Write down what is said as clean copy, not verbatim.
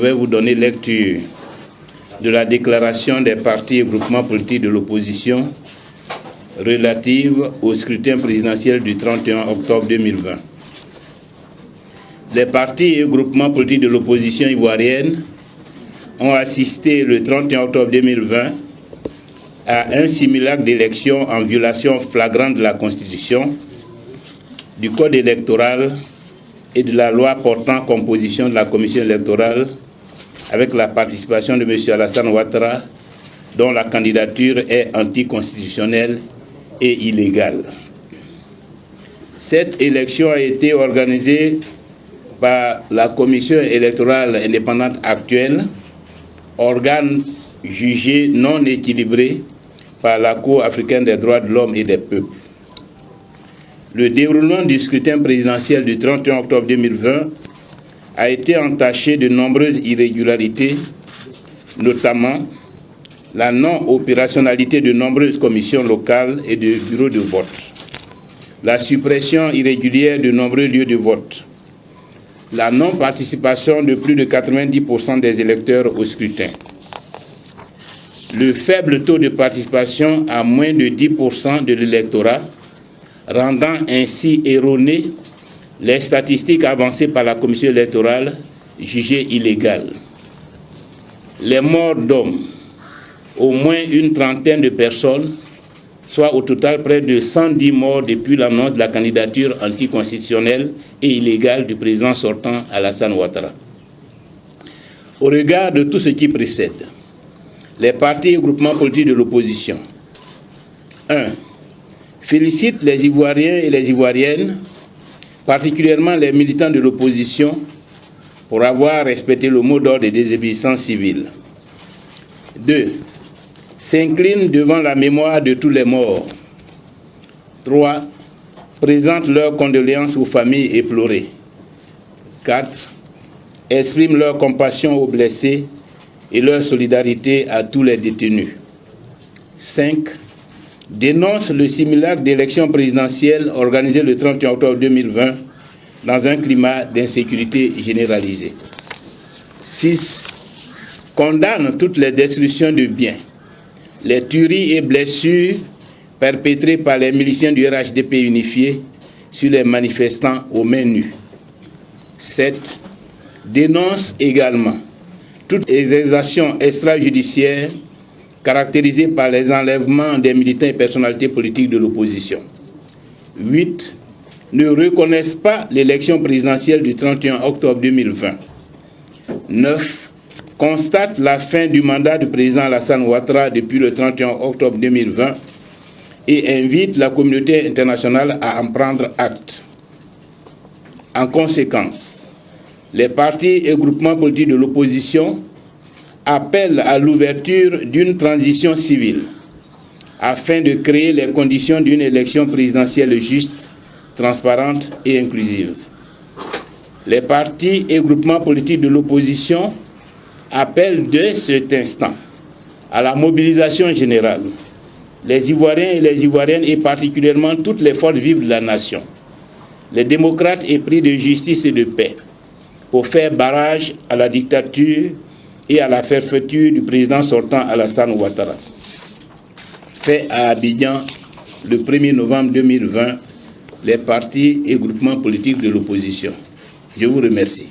vais vous donner lecture de la déclaration des partis et groupements politiques de l'opposition relative au scrutin présidentiel du 31 octobre 2020. Les partis et groupements politiques de l'opposition ivoirienne ont assisté le 31 octobre 2020 à un simulacre d'élection en violation flagrante de la Constitution, du Code électoral et de la loi portant composition de la Commission électorale avec la participation de M. Alassane Ouattara, dont la candidature est anticonstitutionnelle et illégale. Cette élection a été organisée par la Commission électorale indépendante actuelle, organe jugé non équilibré par la Cour africaine des droits de l'homme et des peuples. Le déroulement du scrutin présidentiel du 31 octobre 2020 a été entaché de nombreuses irrégularités, notamment la non-opérationnalité de nombreuses commissions locales et de bureaux de vote, la suppression irrégulière de nombreux lieux de vote, la non-participation de plus de 90% des électeurs au scrutin, le faible taux de participation à moins de 10% de l'électorat, rendant ainsi erronées les statistiques avancées par la Commission électorale jugées illégales. Les morts d'hommes, au moins une trentaine de personnes, soit au total près de 110 morts depuis l'annonce de la candidature anticonstitutionnelle et illégale du président sortant Alassane Ouattara. Au regard de tout ce qui précède, les partis et groupements politiques de l'opposition 1. Félicite les Ivoiriens et les Ivoiriennes, particulièrement les militants de l'opposition, pour avoir respecté le mot d'ordre des désobéissances civiles. 2. S'incline devant la mémoire de tous les morts. 3. Présente leurs condoléances aux familles éplorées. 4. Exprime leur compassion aux blessés et leur solidarité à tous les détenus. 5. Dénonce le simulacre d'élection présidentielle organisé le 31 octobre 2020 dans un climat d'insécurité généralisée. 6. Condamne toutes les destructions de biens, les tueries et blessures perpétrées par les miliciens du RHDP unifié sur les manifestants aux mains nues. 7. Dénonce également toutes les exactions extrajudiciaires caractérisées par les enlèvements des militants et personnalités politiques de l'opposition. 8. Ne reconnaissent pas l'élection présidentielle du 31 octobre 2020. 9. Constate la fin du mandat du président Alassane Ouattara depuis le 31 octobre 2020 et invite la communauté internationale à en prendre acte. En conséquence, les partis et groupements politiques de l'opposition appellent à l'ouverture d'une transition civile afin de créer les conditions d'une élection présidentielle juste, transparente et inclusive. Les partis et groupements politiques de l'opposition appellent dès cet instant à la mobilisation générale. Les Ivoiriens et les Ivoiriennes et particulièrement toutes les forces vives de la nation, les démocrates épris de justice et de paix, pour faire barrage à la dictature et à la fermeture du président sortant Alassane Ouattara. Fait à Abidjan le 1er novembre 2020, les partis et groupements politiques de l'opposition. Je vous remercie.